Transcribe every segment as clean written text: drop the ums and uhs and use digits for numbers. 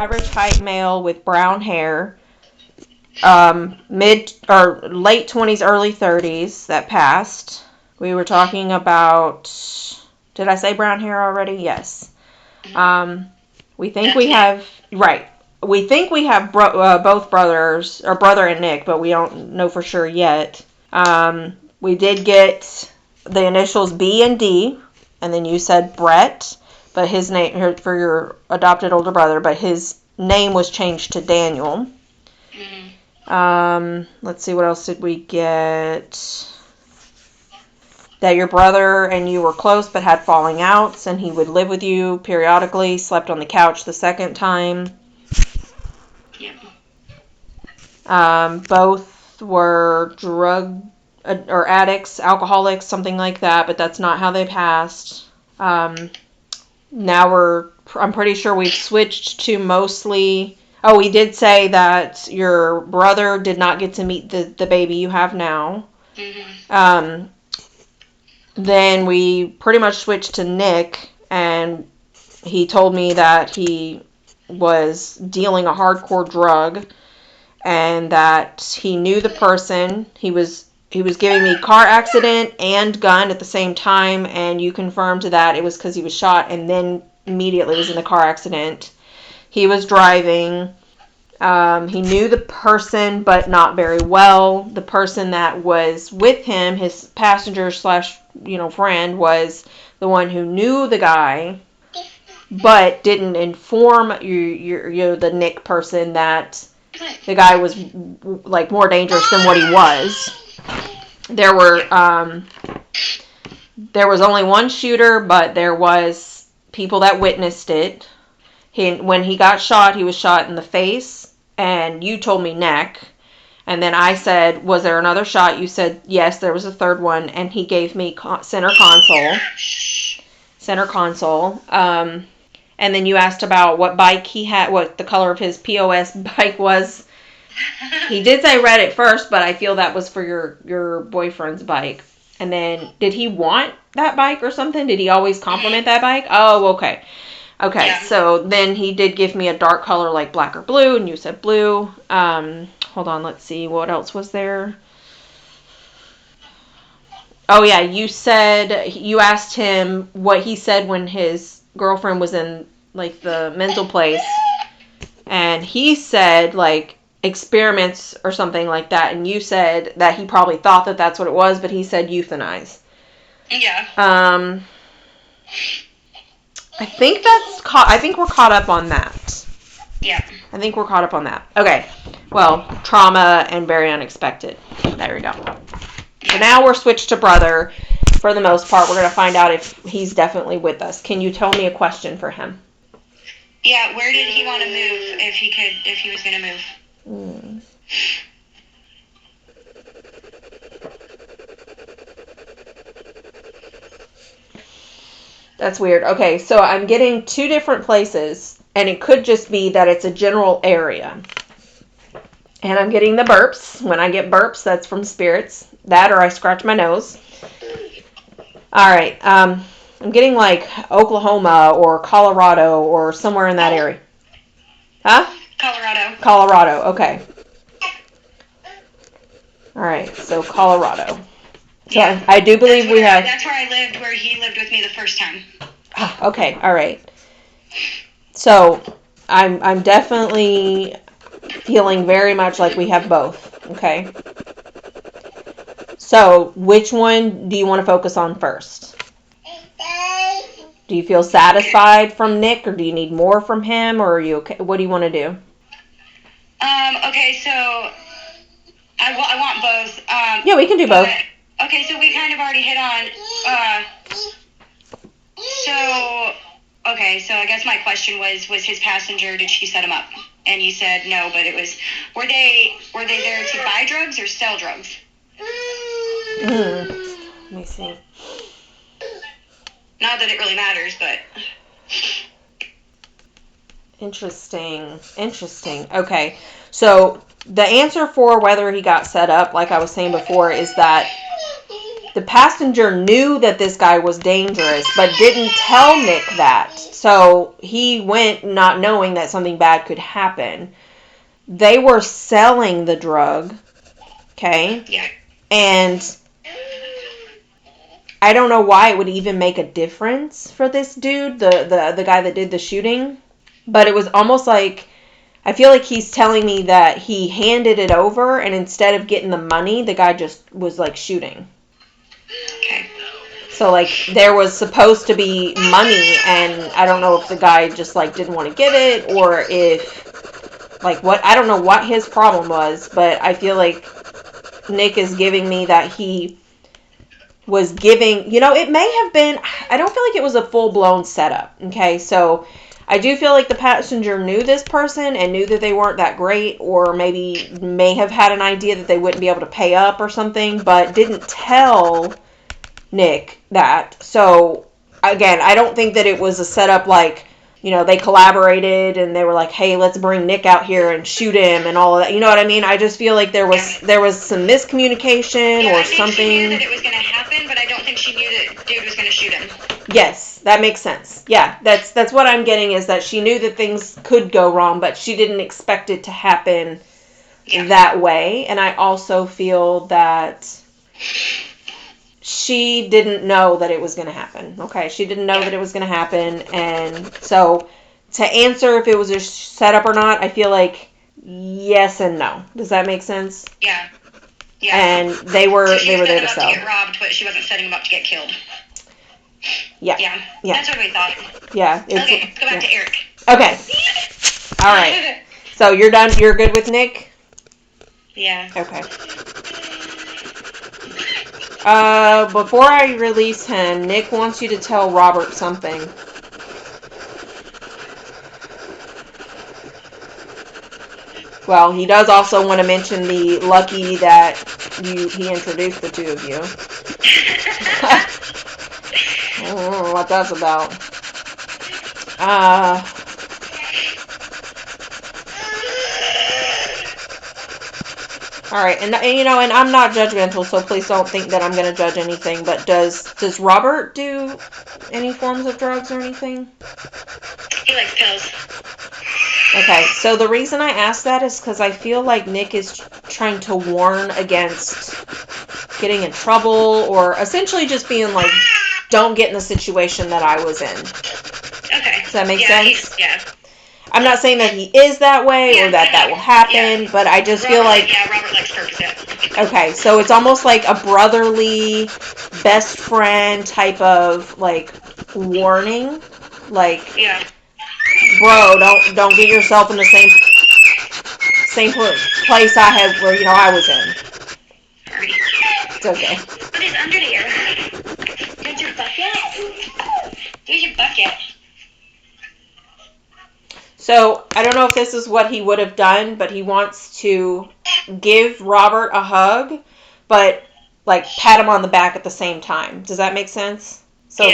average height male with brown hair, mid or late 20s, early 30s that passed. We were talking about, did I say brown hair already? Yes. We think we have, right. We think we have both brothers, or brother and Nick, but we don't know for sure yet. We did get the initials B and D, and then you said Brett, but his name, for your adopted older brother, but his name was changed to Daniel. Let's see, what else did we get? That your brother and you were close but had falling outs, and he would live with you periodically, slept on the couch the second time. Yep. Both were drug or addicts, alcoholics, something like that, but that's not how they passed. Now I'm pretty sure we've switched to mostly, we did say that your brother did not get to meet the baby you have now. Mm-hmm. Then we pretty much switched to Nick, and he told me that he was dealing a hardcore drug, and that he knew the person. He was giving me car accident and gun at the same time, and you confirmed that it was because he was shot and then immediately was in the car accident. He was driving. He knew the person, but not very well. The person that was with him, his passenger / friend, was the one who knew the guy, but didn't inform the Nick person that the guy was like more dangerous than what he was. There was only one shooter, but there was people that witnessed it. When he got shot, he was shot in the face, and you told me neck. And then I said, was there another shot? You said, yes, there was a third one, and he gave me center console. And then you asked about what bike he had, what the color of his POS bike was. He did say red at first, but I feel that was for your boyfriend's bike. And then, did he want that bike or something? Did he always compliment that bike? Oh, okay. Okay, yeah. So then he did give me a dark color like black or blue, and you said blue. Hold on, let's see. What else was there? Oh, yeah, you asked him what he said when his girlfriend was in, like, the mental place. And he said, like, experiments or something like that. And you said that he probably thought that that's what it was, but he said euthanize. Yeah. I think we're caught up on that. Yeah. I think we're caught up on that. Okay. Well, trauma and very unexpected. There we go. So now we're switched to brother. For the most part, we're going to find out if he's definitely with us. Can you tell me a question for him? Yeah, where did he want to move if he was going to move? That's weird. Okay, so I'm getting 2 different places, and it could just be that it's a general area. And I'm getting the burps. When I get burps, that's from spirits. That or I scratch my nose. All right, I'm getting like Oklahoma or Colorado or somewhere in that area. Huh? Colorado, okay. All right, so Colorado. So yeah, I do believe we have... That's where I lived, where he lived with me the first time. Okay, all right. So I'm definitely feeling very much like we have both, okay? So which one do you want to focus on first? Do you feel satisfied from Nick, or do you need more from him, or are you okay? What do you want to do? Okay, so I want both. Yeah, we can do both. Okay, so we kind of already hit on, so I guess my question was his passenger, did she set him up? And you said no, but it was, were they there to buy drugs or sell drugs? Let me see. Not that it really matters, but... Interesting. Okay, so the answer for whether he got set up, like I was saying before, is that the passenger knew that this guy was dangerous, but didn't tell Nick that. So he went not knowing that something bad could happen. They were selling the drug, okay? Yeah. And I don't know why it would even make a difference for this dude, the guy that did the shooting. But it was almost like, I feel like he's telling me that he handed it over, and instead of getting the money, the guy just was like shooting. Okay. So like there was supposed to be money, and I don't know if the guy just like didn't want to give it, or if like what, I don't know what his problem was, but I feel like Nick is giving me that he was giving, it may have been, I don't feel like it was a full-blown setup, okay? So I do feel like the passenger knew this person and knew that they weren't that great, or maybe may have had an idea that they wouldn't be able to pay up or something, but didn't tell Nick that. So again, I don't think that it was a setup like, they collaborated and they were like, hey, let's bring Nick out here and shoot him and all of that. You know what I mean? I just feel like there was some miscommunication or I think something. she knew that it was going to happen, but I don't think she knew that dude was going to shoot him. Yes, that makes sense. Yeah, that's what I'm getting, is that she knew that things could go wrong, but she didn't expect it to happen that way. And I also feel that she didn't know that it was going to happen. Okay, she didn't know that it was going to happen. And so to answer if it was a setup or not, I feel like yes and no. Does that make sense? Yeah. And they were there to sell. She set him up to get robbed, but she wasn't setting him up to get killed. Yeah. That's what we thought. Yeah. Okay, let's go back to Eric. Okay. All right. So you're done. You're good with Nick? Yeah. Okay. Before I release him, Nick wants you to tell Robert something. Well, he does also want to mention the lucky that he introduced the two of you. I don't know what that's about. All right, and I'm not judgmental, so please don't think that I'm going to judge anything. But does Robert do any forms of drugs or anything? He likes pills. Okay, so the reason I ask that is because I feel like Nick is trying to warn against getting in trouble, or essentially just being like, don't get in the situation that I was in. Okay. Does that make sense? Yeah. I'm not saying that he is that way or that will happen, but I just feel like... Yeah, Robert likes Percocet. Okay, so it's almost like a brotherly, best friend type of, like, warning. Like, bro, don't get yourself in the same place I had where, I was in. Sorry. It's okay. What is under there? There's your bucket? There's your bucket. So, I don't know if this is what he would have done, but he wants to give Robert a hug, but, like, pat him on the back at the same time. Does that make sense? So,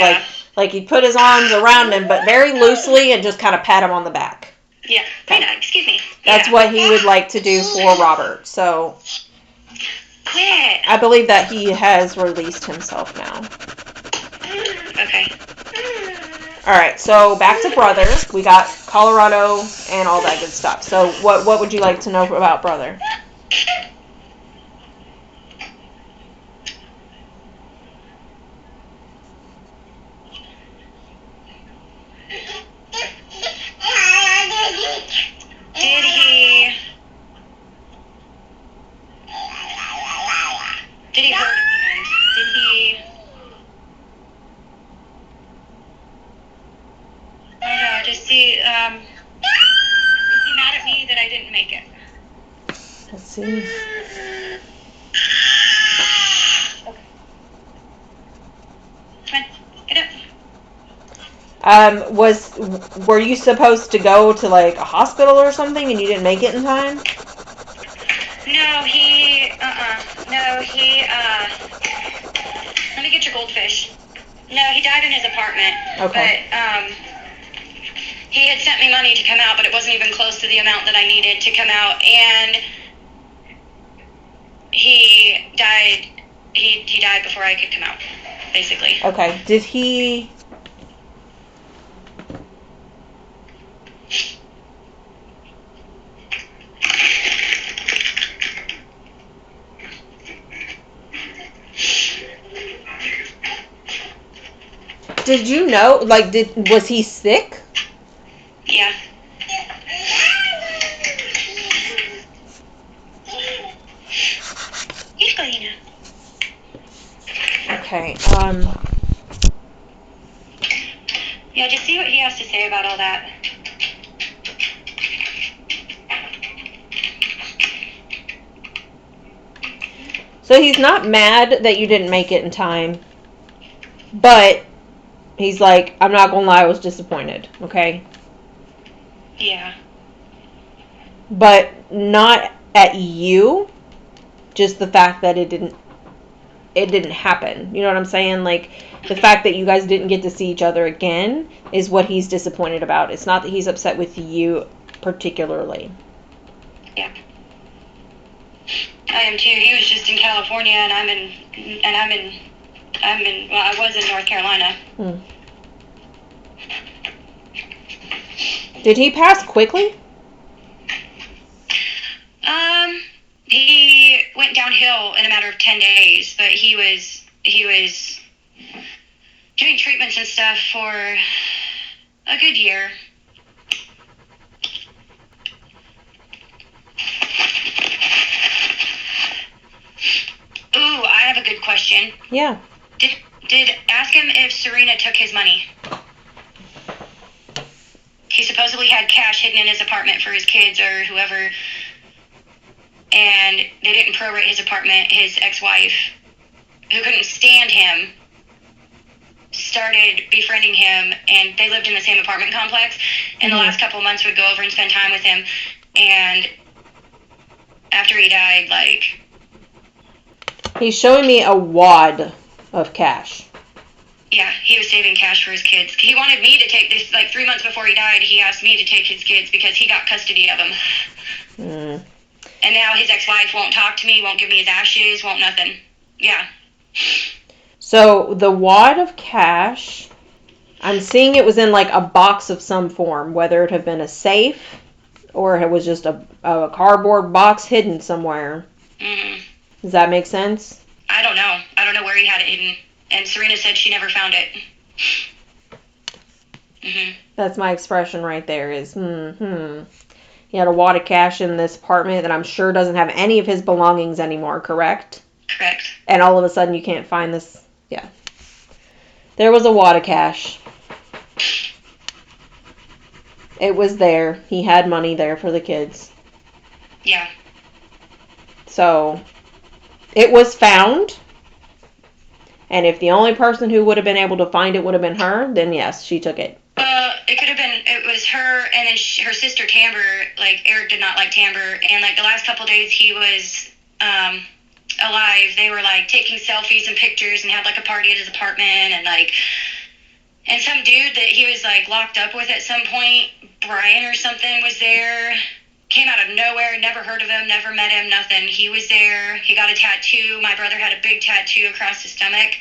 like he'd put his arms around him, but very loosely, and just kind of pat him on the back. Yeah. Okay. Excuse me. That's what he would like to do for Robert. So, quit. I believe that he has released himself now. Okay. All right, so back to Brother. We got Colorado and all that good stuff. So what would you like to know about Brother? Did he hurt anyone? Did he... I don't know, is he mad at me that I didn't make it? Let's see. Okay. Come on, get up. Were you supposed to go to, like, a hospital or something and you didn't make it in time? No, let me get your goldfish. No, he died in his apartment. Okay. But, he had sent me money to come out, but it wasn't even close to the amount that I needed to come out, and he died he died before I could come out, basically. Okay. Did he... Did you know, like, was he sick? Yeah. Okay, Yeah, just see what he has to say about all that. So he's not mad that you didn't make it in time, but he's like, I'm not gonna lie, I was disappointed, okay? Yeah. But not at you, just the fact that it didn't happen. You know what I'm saying? Like, the fact that you guys didn't get to see each other again is what he's disappointed about. It's not that he's upset with you particularly. Yeah. I am too. He was just in California, and I was in North Carolina. Did he pass quickly? He went downhill in a matter of 10 days, but he was doing treatments and stuff for a good year. Ooh, I have a good question. Yeah. Did ask him if Serena took his money. He supposedly had cash hidden in his apartment for his kids or whoever, and they didn't prorate his apartment. His ex-wife, who couldn't stand him, started befriending him, and they lived in the same apartment complex, and the last couple of months would go over and spend time with him, and after he died, like... He's showing me a wad of cash. Yeah, he was saving cash for his kids. He wanted me to take this, like 3 months before he died, he asked me to take his kids because he got custody of them. And now his ex-wife won't talk to me, won't give me his ashes, won't nothing. Yeah. So the wad of cash, I'm seeing it was in like a box of some form, whether it had been a safe or it was just a cardboard box hidden somewhere. Mm-hmm. Does that make sense? I don't know. I don't know where he had it hidden. And Serena said she never found it. Mm-hmm. That's my expression right there is, He had a wad of cash in this apartment that I'm sure doesn't have any of his belongings anymore, correct? Correct. And all of a sudden you can't find this. Yeah. There was a wad of cash. It was there. He had money there for the kids. Yeah. So, it was found. And if the only person who would have been able to find it would have been her, then yes, she took it. It could have been, it was her and then her sister Tamber. Like, Eric did not like Tamber. And, like, the last couple days he was alive, they were, like, taking selfies and pictures and had, like, a party at his apartment. And, like, and some dude that he was, like, locked up with at some point, Brian or something, was there. Came out of nowhere, never heard of him, never met him, nothing. He was there. He got a tattoo. My brother had a big tattoo across his stomach.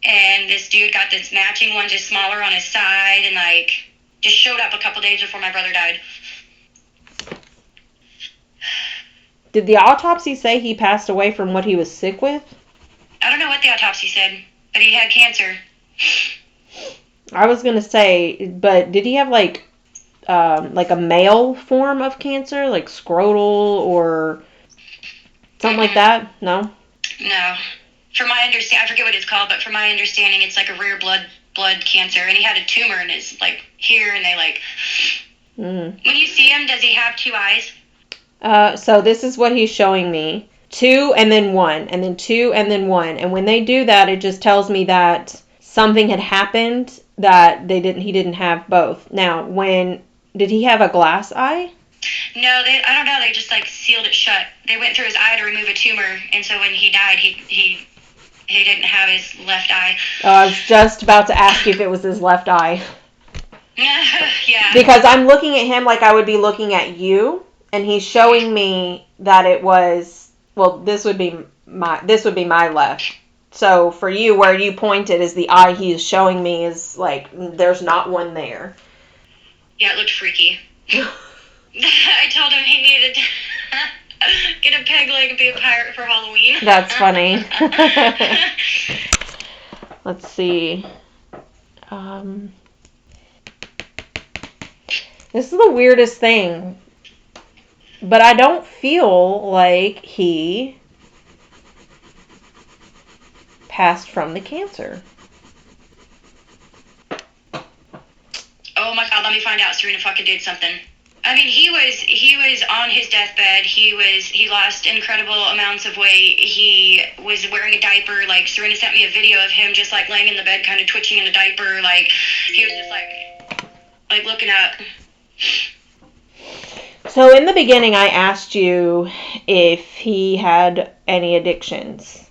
And this dude got this matching one, just smaller on his side, and, like, just showed up a couple days before my brother died. Did the autopsy say he passed away from what he was sick with? I don't know what the autopsy said, but he had cancer. I was going to say, but did he have, like a male form of cancer, like scrotal or something like that? No? No. From my understanding, I forget what it's called, but from my understanding, it's like a rare blood cancer, and he had a tumor in his, like, here, and they, like... When you see him, does he have 2 eyes? So this is what he's showing me. 2 and then 1, and then 2 and then 1. And when they do that, it just tells me that something had happened that he didn't have both. Now, did he have a glass eye? No, I don't know. They just, like, sealed it shut. They went through his eye to remove a tumor, and so when he died, he didn't have his left eye. Oh, I was just about to ask you if it was his left eye. Yeah. Because I'm looking at him like I would be looking at you, and he's showing me that it was, well, this would be my left. So for you, where you pointed is the eye he is showing me is like, there's not one there. Yeah, it looked freaky. I told him he needed to get a peg leg and be a pirate for Halloween. That's funny. Let's see. This is the weirdest thing. But I don't feel like he passed from the cancer. Oh my god, let me find out. Serena fucking did something. I mean, he was on his deathbed. He lost incredible amounts of weight. He was wearing a diaper. Like, Serena sent me a video of him just like laying in the bed, kind of twitching in a diaper. Like, he was just like looking up. So in the beginning, I asked you if he had any addictions.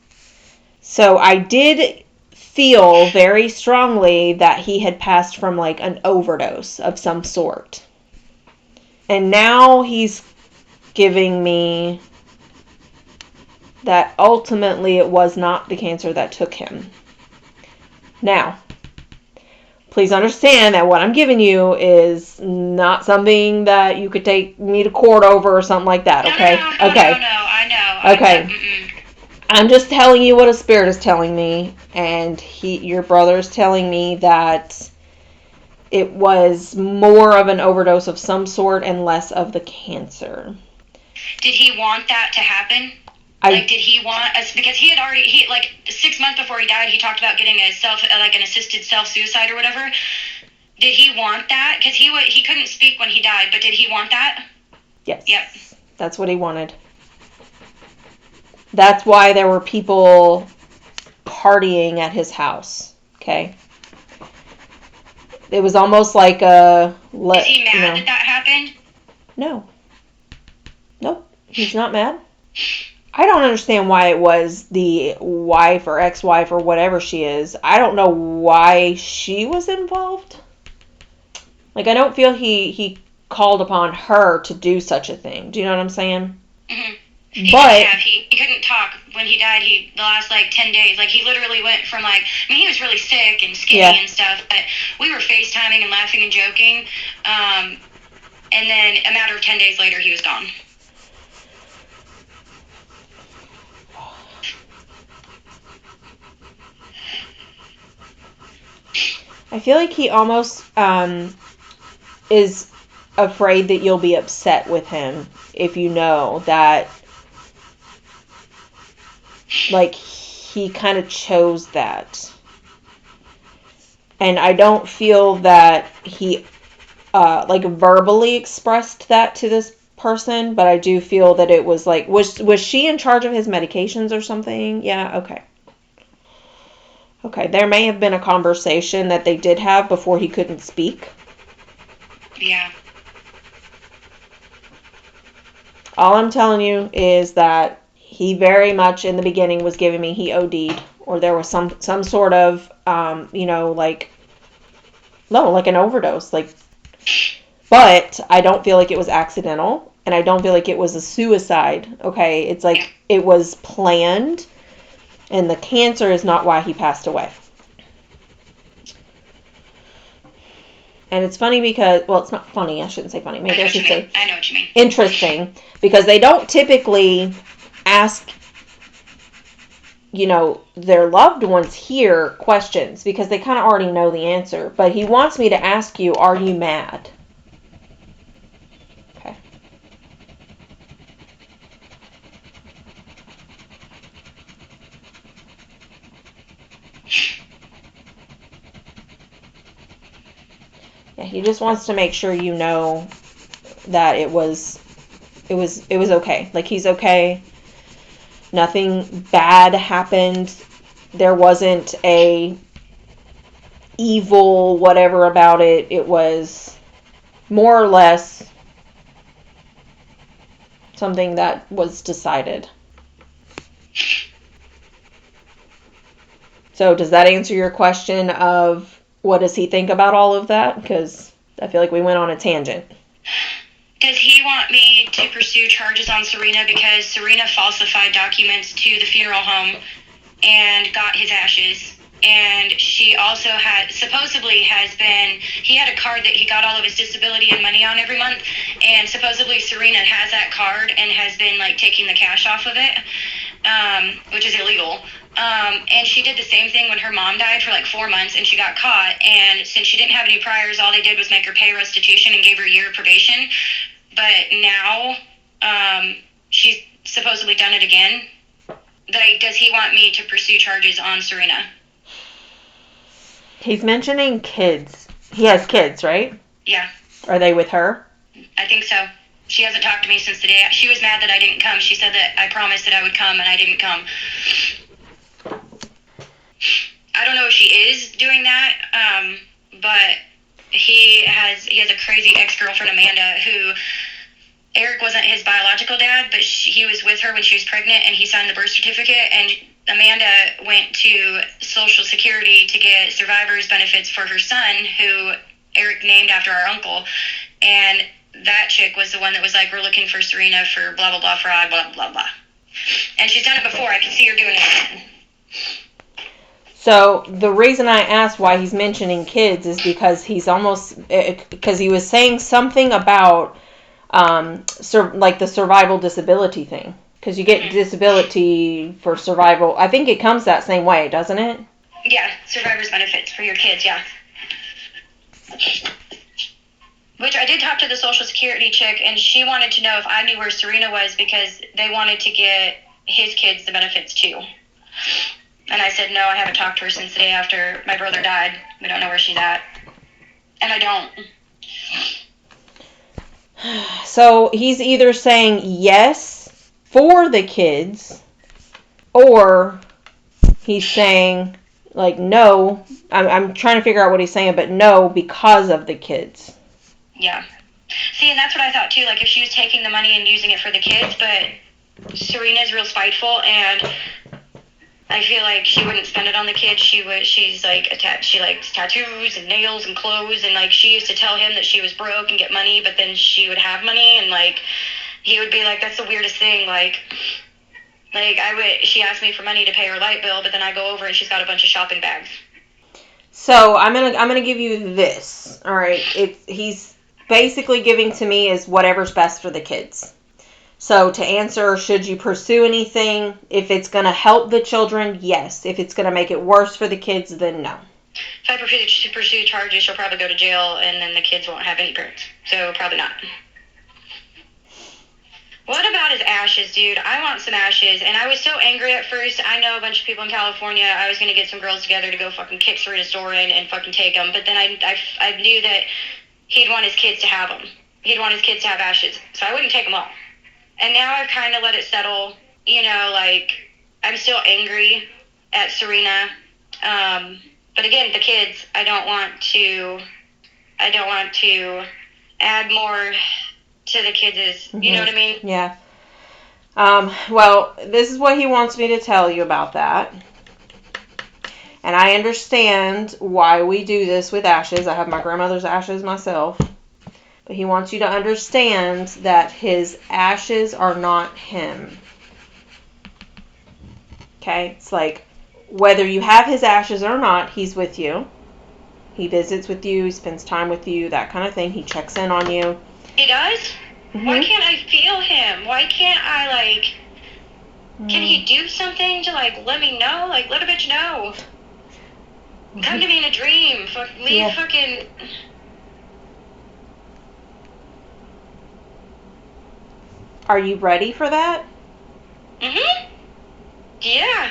So I did feel very strongly that he had passed from like an overdose of some sort. And now he's giving me that ultimately it was not the cancer that took him. Now, please understand that what I'm giving you is not something that you could take me to court over or something like that, okay? No, okay. No, I know. Okay. I'm just telling you what a spirit is telling me, and your brother's telling me that it was more of an overdose of some sort and less of the cancer. Did he want that to happen? Did he want us? Because he had already, 6 months before he died, he talked about getting an assisted self-suicide or whatever. Did he want that? Because he couldn't speak when he died, but did he want that? Yes. Yep. That's what he wanted. That's why there were people partying at his house. Okay. It was almost like a... Is he mad that happened? No. Nope. He's not mad. I don't understand why it was the wife or ex-wife or whatever she is. I don't know why she was involved. Like, I don't feel he called upon her to do such a thing. Do you know what I'm saying? Mm-hmm. But he couldn't talk when he died. The last 10 days, he literally went from he was really sick and skinny and stuff, but we were FaceTiming and laughing and joking, and then a matter of 10 days later, he was gone. I feel like he almost is afraid that you'll be upset with him if you know that, he kind of chose that. And I don't feel that he, verbally expressed that to this person, but I do feel that it was was she in charge of his medications or something? Yeah, okay. Okay, there may have been a conversation that they did have before he couldn't speak. Yeah. All I'm telling you is that he very much in the beginning was giving me he OD'd, or there was some sort of, an overdose. But I don't feel like it was accidental, and I don't feel like it was a suicide, okay? It's it was planned, and the cancer is not why he passed away. And it's funny because, well, it's not funny. I shouldn't say funny. Maybe I should say I know what you mean. Interesting, because they don't typically ask, their loved ones here questions because they kind of already know the answer. But he wants me to ask you, are you mad? Okay. Yeah, he just wants to make sure you know that it was okay. He's okay. Nothing bad happened. There wasn't a evil whatever about it. It was more or less something that was decided. So does that answer your question of what does he think about all of that? Because I feel like we went on a tangent. Does he want me to pursue charges on Serena because Serena falsified documents to the funeral home and got his ashes. And she also supposedly has been, he had a card that he got all of his disability and money on every month, and supposedly Serena has that card and has been like taking the cash off of it, which is illegal. And she did the same thing when her mom died for like 4 months, and she got caught. And since she didn't have any priors, all they did was make her pay restitution and gave her a year of probation. But now, she's supposedly done it again. Like, does he want me to pursue charges on Serena? He's mentioning kids. He has kids, right? Yeah. Are they with her? I think so. She hasn't talked to me since the day. She was mad that I didn't come. She said that I promised that I would come, and I didn't come. I don't know if she is doing that, but he has a crazy ex-girlfriend, Amanda, who Eric wasn't his biological dad, but he was with her when she was pregnant, and he signed the birth certificate, and Amanda went to Social Security to get survivor's benefits for her son, who Eric named after our uncle, and that chick was the one that was like, we're looking for Serena for blah, blah, blah fraud, blah, blah, blah. And she's done it before. I can see her doing it again. So the reason I asked why he's mentioning kids is because because he was saying something about like the survival disability thing. Because you get disability for survival. I think it comes that same way, doesn't it? Yeah, survivor's benefits for your kids, yeah. Which I did talk to the Social Security chick, and she wanted to know if I knew where Serena was because they wanted to get his kids the benefits too. And I said, no, I haven't talked to her since the day after my brother died. We don't know where she's at. And I don't. So he's either saying yes for the kids, or he's saying, like, no. I'm trying to figure out what he's saying, but no, because of the kids. Yeah. See, and that's what I thought too. Like, if she was taking the money and using it for the kids, but Serena's real spiteful, and I feel like she wouldn't spend it on the kids. She's like she likes tattoos and nails and clothes, and like she used to tell him that she was broke and get money, but then she would have money, and like he would be like, that's the weirdest thing. Like she asked me for money to pay her light bill, but then I go over and she's got a bunch of shopping bags. So I'm gonna give you this. All right, he's basically giving to me is whatever's best for the kids. So to answer, should you pursue anything? If it's going to help the children, yes. If it's going to make it worse for the kids, then no. If I pursue charges, she'll probably go to jail, and then the kids won't have any parents. So probably not. What about his ashes, dude? I want some ashes. And I was so angry at first. I know a bunch of people in California. I was going to get some girls together to go fucking kick Serena's door in and fucking take them. But then I knew that he'd want his kids to have them. He'd want his kids to have ashes. So I wouldn't take them all. And now I've kind of let it settle. You know, like, I'm still angry at Serena. But again, the kids, I don't want to add more to the kids', you know what I mean? Yeah. Well, this is what he wants me to tell you about that. And I understand why we do this with ashes. I have my grandmother's ashes myself. But he wants you to understand that his ashes are not him. Okay? It's like, whether you have his ashes or not, he's with you. He visits with you, he spends time with you, that kind of thing. He checks in on you. He does? Mm-hmm. Why can't I feel him? Why can't I, like... Can he do something to, like, let me know? Like, let a bitch know. Come to me in a dream. Fucking... Are you ready for that? Mm-hmm. Yeah.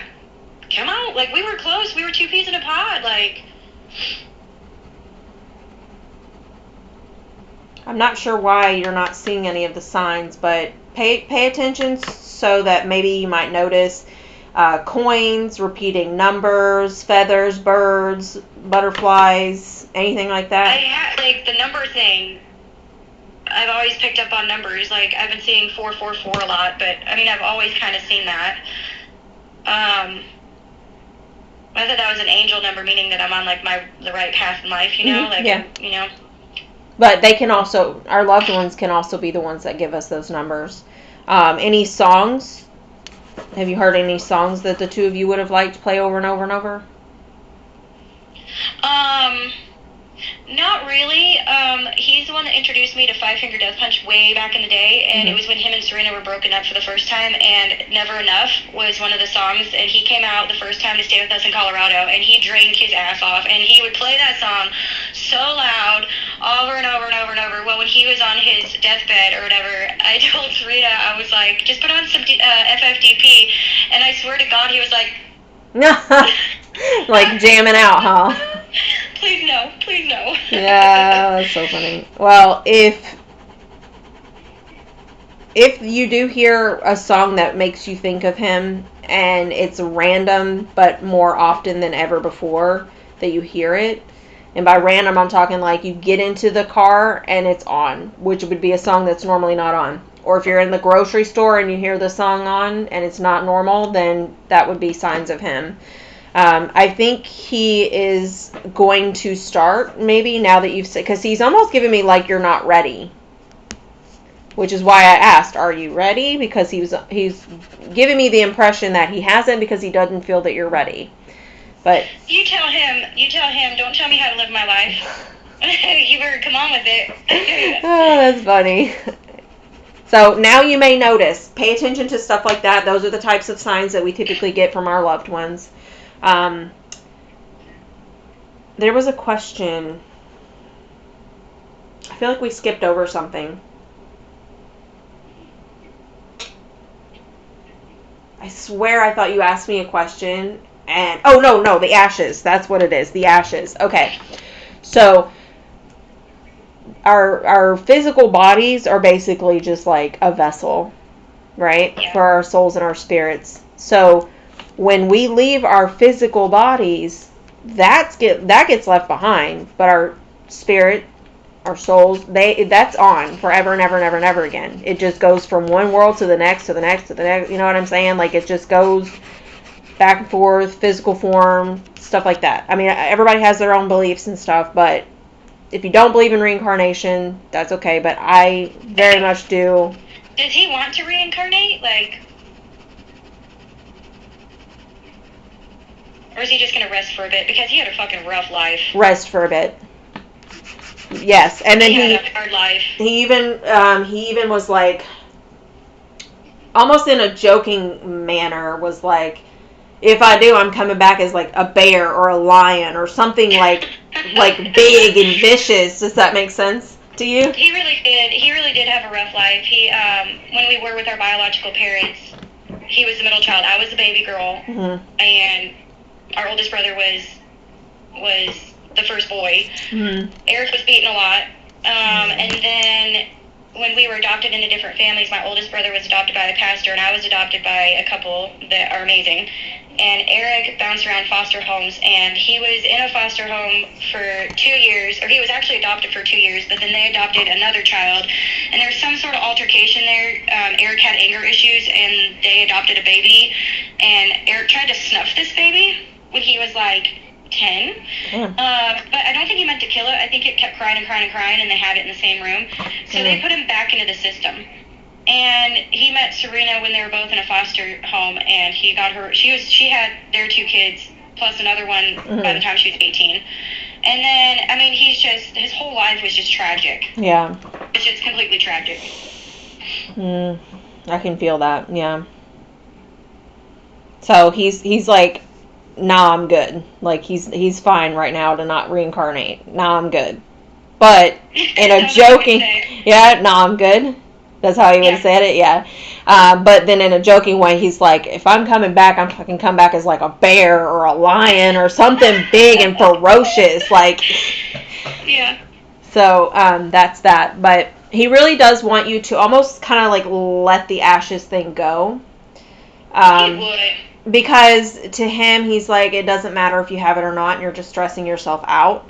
Come on. Like, we were close. We were 2 peas in a pod. Like... I'm not sure why you're not seeing any of the signs, but pay attention so that maybe you might notice coins, repeating numbers, feathers, birds, butterflies, anything like that. Like, the number thing... I've always picked up on numbers. Like, I've been seeing 444 a lot, but, I mean, I've always kind of seen that. I thought that was an angel number, meaning that I'm on, like, the right path in life, you know? Mm-hmm. Like, yeah. You know? But they can also, our loved ones can also be the ones that give us those numbers. Any songs Have you heard any songs that the two of you would have liked to play over and over and over? Not really. He's the one that introduced me to Five Finger Death Punch way back in the day, and it was when him and Serena were broken up for the first time, and Never Enough was one of the songs, and he came out the first time to stay with us in Colorado, and he drank his ass off, and he would play that song so loud over and over and over and over. Well, when he was on his deathbed or whatever, I told Serena, I was like, just put on some FFDP, and I swear to God, he was like... Like jamming out, huh? Please no, please no. Yeah, that's so funny. Well, if you do hear a song that makes you think of him, and it's random but more often than ever before that you hear it, and by random I'm talking like you get into the car and it's on, which would be a song that's normally not on. Or if you're in the grocery store and you hear the song on and it's not normal, then that would be signs of him. I think he is going to start, maybe, now that you've said, because he's almost giving me like you're not ready. Which is why I asked, are you ready? Because he's giving me the impression that he hasn't, because he doesn't feel that you're ready. But you tell him, don't tell me how to live my life. You better come on with it. Oh, that's funny. So now you may notice, pay attention to stuff like that. Those are the types of signs that we typically get from our loved ones. There was a question. I feel like we skipped over something. I swear I thought you asked me a question. And oh, no, the ashes. That's what it is. The ashes. Okay. So our physical bodies are basically just like a vessel, right? Yeah. For our souls and our spirits. So when we leave our physical bodies, that gets left behind, but our spirit, our souls, that's on forever and ever and ever and ever again. It just goes from one world to the next, to the next, to the next. You know what I'm saying? Like, it just goes back and forth, physical form, stuff like that. I mean, everybody has their own beliefs and stuff, but if you don't believe in reincarnation, that's okay, but I very much do. Does he want to reincarnate? Like... Or is he just going to rest for a bit? Because he had a fucking rough life. Rest for a bit. Yes, and then he had a hard life. He even was like, almost in a joking manner, was like, if I do, I'm coming back as like a bear or a lion or something like big and vicious. Does that make sense to you? He really did. He really did have a rough life. He when we were with our biological parents, he was the middle child. I was the baby girl, and our oldest brother was the first boy. Eric was beaten a lot. And then when we were adopted into different families, my oldest brother was adopted by a pastor, and I was adopted by a couple that are amazing. And Eric bounced around foster homes, and he was in a foster home for 2 years, or he was actually adopted for 2 years, but then they adopted another child. And there was some sort of altercation there. Eric had anger issues, and they adopted a baby. And Eric tried to snuff this baby when he was like 10. But I don't think he meant to kill it. I think it kept crying and crying and crying, and they had it in the same room. So they put him back into the system. And he met Serena when they were both in a foster home, and he got her. She had their 2 kids plus another one by the time she was 18. And then, I mean, his whole life was just tragic. Yeah. It's just completely tragic. I can feel that. Yeah. So he's like, nah, I'm good. Like, he's fine right now to not reincarnate. Nah, I'm good. But in a joking, nah, I'm good. That's how he would have said it, yeah. But then in a joking way, he's like, if I'm coming back, I'm fucking come back as like a bear or a lion or something big and ferocious, like. Yeah. So that's that. But he really does want you to almost kind of like let the ashes thing go. He would. Because to him, he's like, it doesn't matter if you have it or not, and you're just stressing yourself out.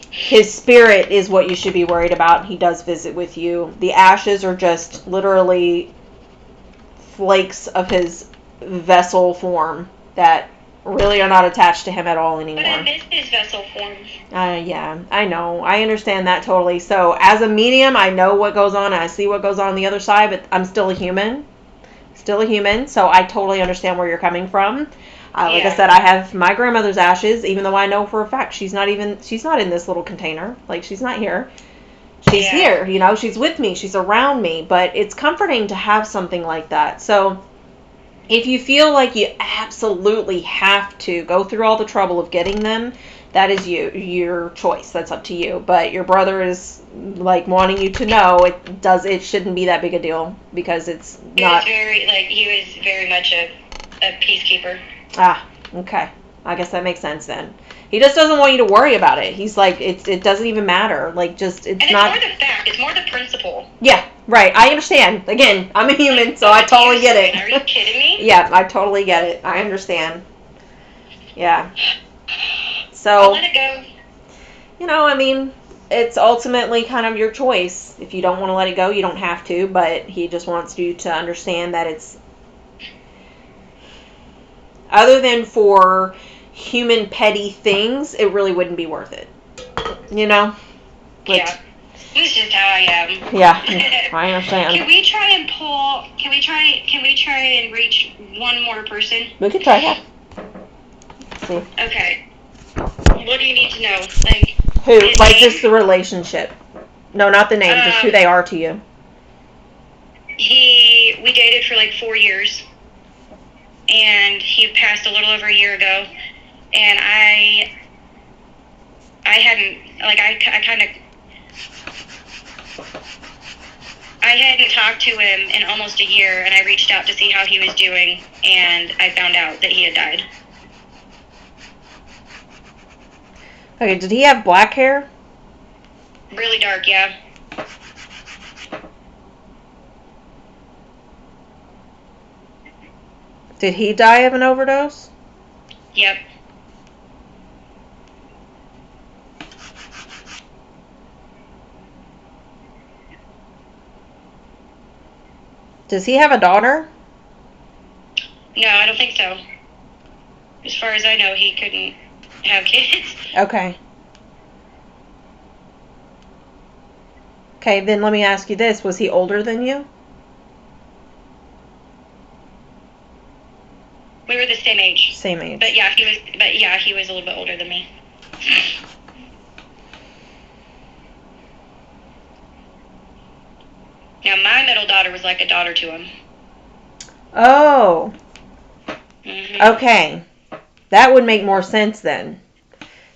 His spirit is what you should be worried about. He does visit with you. The ashes are just literally flakes of his vessel form that really are not attached to him at all anymore. But I miss his vessel form. Yeah, I know. I understand that totally. So as a medium, I know what goes on. I see what goes on the other side, but I'm still a human. still a human, so I totally understand where you're coming from. Like I Yeah. said, I have my grandmother's ashes, even though I know for a fact she's not in this little container. Like, she's not here. She's Yeah. here, she's with me, she's around me, but it's comforting to have something like that. So if you feel like you absolutely have to go through all the trouble of getting them, that is your choice. That's up to you. But your brother is like wanting you to know it shouldn't be that big a deal, because it's not. He was very much a peacekeeper. Ah, okay. I guess that makes sense then. He just doesn't want you to worry about it. He's like, it doesn't even matter. Like, just, it's not. And it's more the fact. It's more the principle. Yeah, right. I understand. Again, I'm a human, so I totally get it. Are you kidding me? Yeah, I totally get it. I understand. Yeah. So, I'll let it go. I mean, it's ultimately kind of your choice. If you don't want to let it go, you don't have to, but he just wants you to understand that it's, other than for human petty things, it really wouldn't be worth it. Yeah. This is just how I am. Yeah, I understand. Can we try and reach one more person? We could try, yeah. Let's see. Okay. What do you need to know? Like, who? Like, just the relationship. No, not the name, just who they are to you. We dated for like 4 years, and he passed a little over a year ago, and I hadn't talked to him in almost a year, and I reached out to see how he was doing, and I found out that he had died. Okay, did he have black hair? Really dark, yeah. Did he die of an overdose? Yep. Does he have a daughter? No, I don't think so. As far as I know, he couldn't have kids. Okay. Okay, then let me ask you this. Was he older than you? We were the same age. Same age. But yeah, he was a little bit older than me. Now, my middle daughter was like a daughter to him. Oh. Mm-hmm. Okay. That would make more sense then.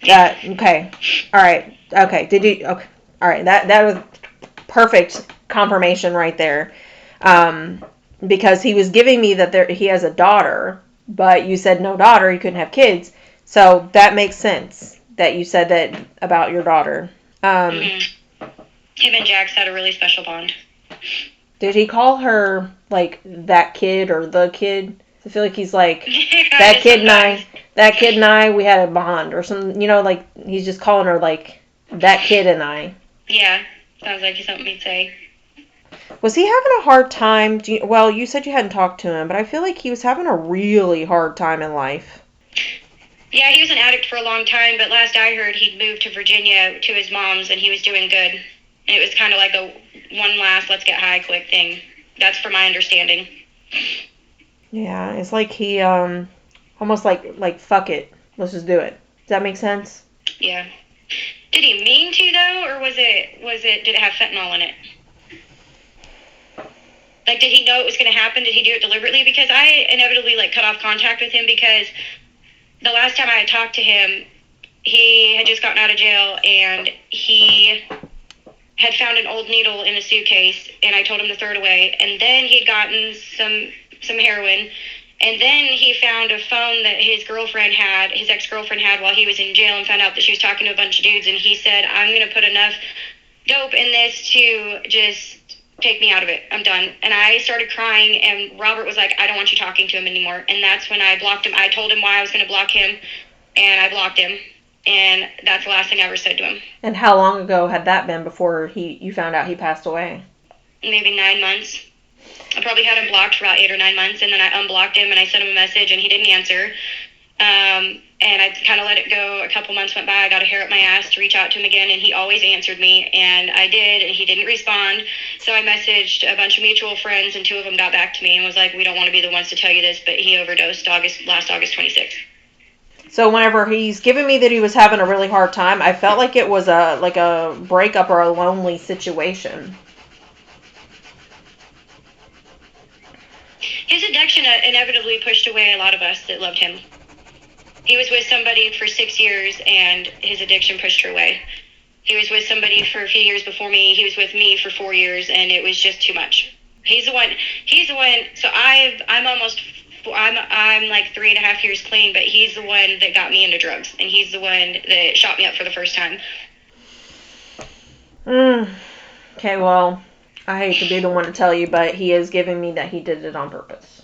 Okay. All right. Okay. Did you? Okay. All right. That was perfect confirmation right there. Because he was giving me that he has a daughter, but you said no daughter, he couldn't have kids. So that makes sense that you said that about your daughter. Mm-hmm. Him and Jax had a really special bond. Did he call her like that kid or the kid? I feel like he's like that kid and I, we had a bond or something. Like he's just calling her like that kid and I. Yeah, sounds like something he'd say. Was he having a hard time? Well, you said you hadn't talked to him, but I feel like he was having a really hard time in life. Yeah, he was an addict for a long time, but last I heard, he'd moved to Virginia to his mom's, and he was doing good. And it was kind of like a one last let's get high quick thing. That's from my understanding. Yeah, it's like he almost like fuck it, let's just do it. Does that make sense? Yeah. Did he mean to though, or did it have fentanyl in it? Like, did he know it was going to happen? Did he do it deliberately? Because I inevitably cut off contact with him, because the last time I had talked to him, he had just gotten out of jail, and he had found an old needle in a suitcase, and I told him to throw it away. And then he had gotten some heroin, and then he found a phone that his ex-girlfriend had while he was in jail, and found out that she was talking to a bunch of dudes, and he said, I'm going to put enough dope in this to just take me out of it. I'm done. And I started crying, and Robert was like, I don't want you talking to him anymore. And that's when I blocked him. I told him why I was going to block him, and I blocked him. And that's the last thing I ever said to him. And how long ago had that been before you found out he passed away? Maybe 9 months. I probably had him blocked for about 8 or 9 months, and then I unblocked him, and I sent him a message, and he didn't answer. And I kind of let it go. A couple months went by. I got a hair up my ass to reach out to him again, and he always answered me, and I did, and he didn't respond. So I messaged a bunch of mutual friends, and two of them got back to me and was like, we don't want to be the ones to tell you this, but he overdosed last August 26th. So whenever he's given me that he was having a really hard time, I felt like it was a breakup or a lonely situation. His addiction inevitably pushed away a lot of us that loved him. He was with somebody for 6 years, and his addiction pushed her away. He was with somebody for a few years before me. He was with me for 4 years, and it was just too much. He's the one. So I'm like 3.5 years clean, but he's the one that got me into drugs, and he's the one that shot me up for the first time. Okay, well, I hate to be the one to tell you, but he is giving me that he did it on purpose.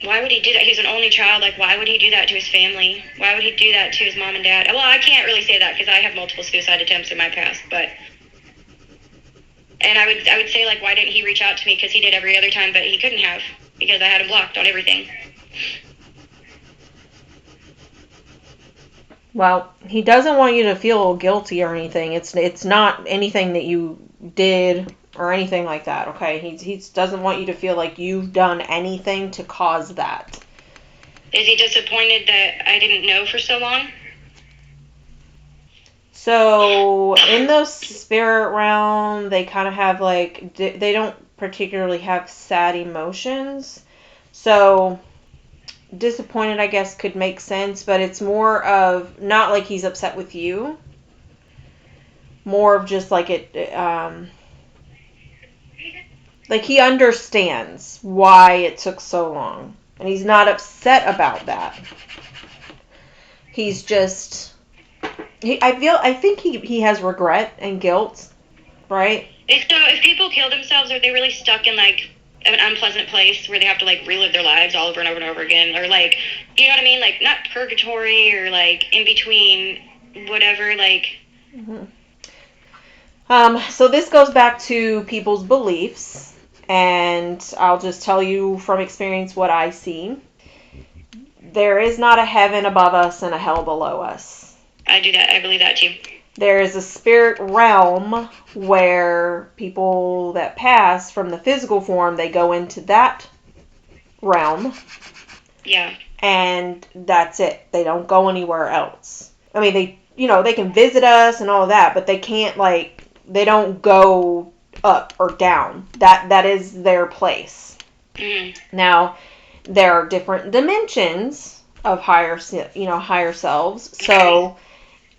Why would he do that? He's an only child. Like, why would he do that to his family? Why would he do that to his mom and dad? Well, I can't really say that because I have multiple suicide attempts in my past, but... And I would say, like, why didn't he reach out to me? Because he did every other time, but he couldn't have, because I had him blocked on everything. Well, he doesn't want you to feel guilty or anything. It's not anything that you did or anything like that, okay? He doesn't want you to feel like you've done anything to cause that. Is he disappointed that I didn't know for so long? So, in the spirit realm, they kind of have, like, they don't particularly have sad emotions. So, disappointed, I guess, could make sense, but it's more of, not like he's upset with you. More of just, like, like, he understands why it took so long. And he's not upset about that. He's just... I think he has regret and guilt, right? So if people kill themselves, are they really stuck in, like, an unpleasant place where they have to, like, relive their lives all over and over and over again? Or, like, you know what I mean? Like, not purgatory or, like, in between whatever, like... Mm-hmm. So this goes back to people's beliefs, and I'll just tell you from experience what I see. There is not a heaven above us and a hell below us. I do that. I believe that too. There is a spirit realm where people that pass from the physical form, they go into that realm. Yeah. And that's it. They don't go anywhere else. I mean, they can visit us and all of that, but they can't, like, they don't go up or down. That is their place. Mm. Now, there are different dimensions of higher selves. So,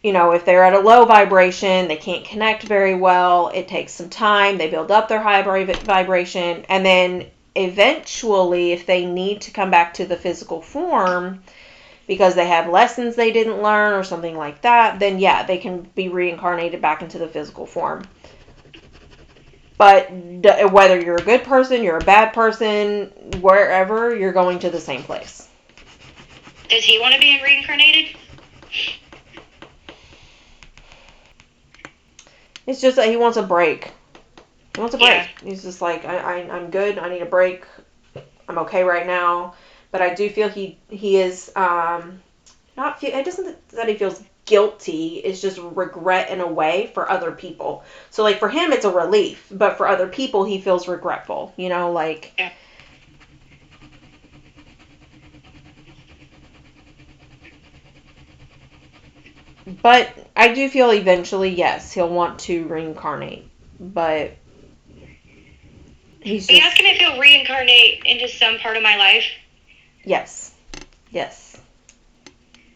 if they're at a low vibration, they can't connect very well. It takes some time. They build up their high vibration. And then eventually, if they need to come back to the physical form because they have lessons they didn't learn or something like that, then yeah, they can be reincarnated back into the physical form. But whether you're a good person, you're a bad person, wherever, you're going to the same place. Does he want to be reincarnated? It's just that he wants a break. He wants a break. Yeah. He's just like, I'm good. I need a break. I'm okay right now. But I do feel he is not. It doesn't that he feels guilty. It's just regret in a way for other people. So like for him, it's a relief, but for other people, he feels regretful. Like. Yeah. But I do feel eventually, yes, he'll want to reincarnate. But he's just... Are you asking if he'll reincarnate into some part of my life? Yes. Yes.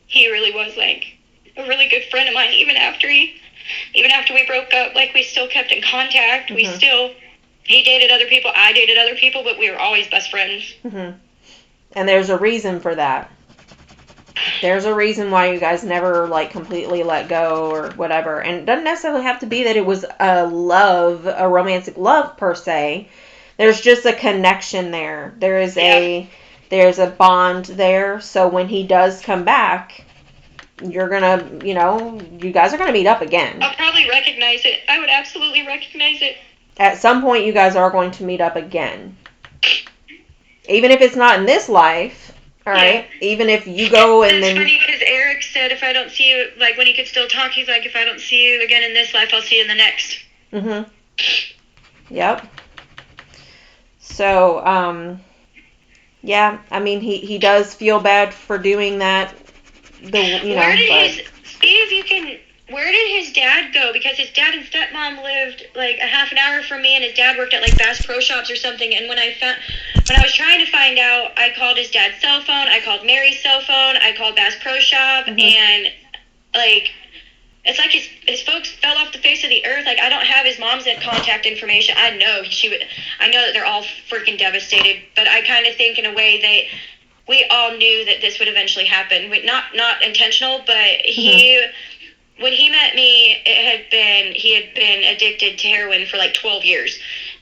He really was, like, a really good friend of mine, even after we broke up. Like, we still kept in contact. Mm-hmm. He dated other people, I dated other people, but we were always best friends. Mm-hmm. And there's a reason for that. There's a reason why you guys never, like, completely let go or whatever. And it doesn't necessarily have to be that it was a romantic love, per se. There's just a connection there. There's a bond there. So when he does come back, you're gonna, you guys are gonna meet up again. I'll probably recognize it. I would absolutely recognize it. At some point, you guys are going to meet up again. Even if it's not in this life, all right? Yeah. Even if you go and It's then... funny because Eric said if I don't see you, like when he could still talk, he's like, if I don't see you again in this life, I'll see you in the next. Yep. So, yeah, I mean, he does feel bad for doing that. Where did his dad go? Because his dad and stepmom lived like a half an hour from me, and his dad worked at like Bass Pro Shops or something. And when I was trying to find out, I called his dad's cell phone, I called Mary's cell phone, I called Bass Pro Shop, and like it's like his folks fell off the face of the earth. Like I don't have his mom's contact information. I know that they're all freaking devastated, but I kind of think in a way we all knew that this would eventually happen. Not intentional, but when he met me, he had been addicted to heroin for like 12 years.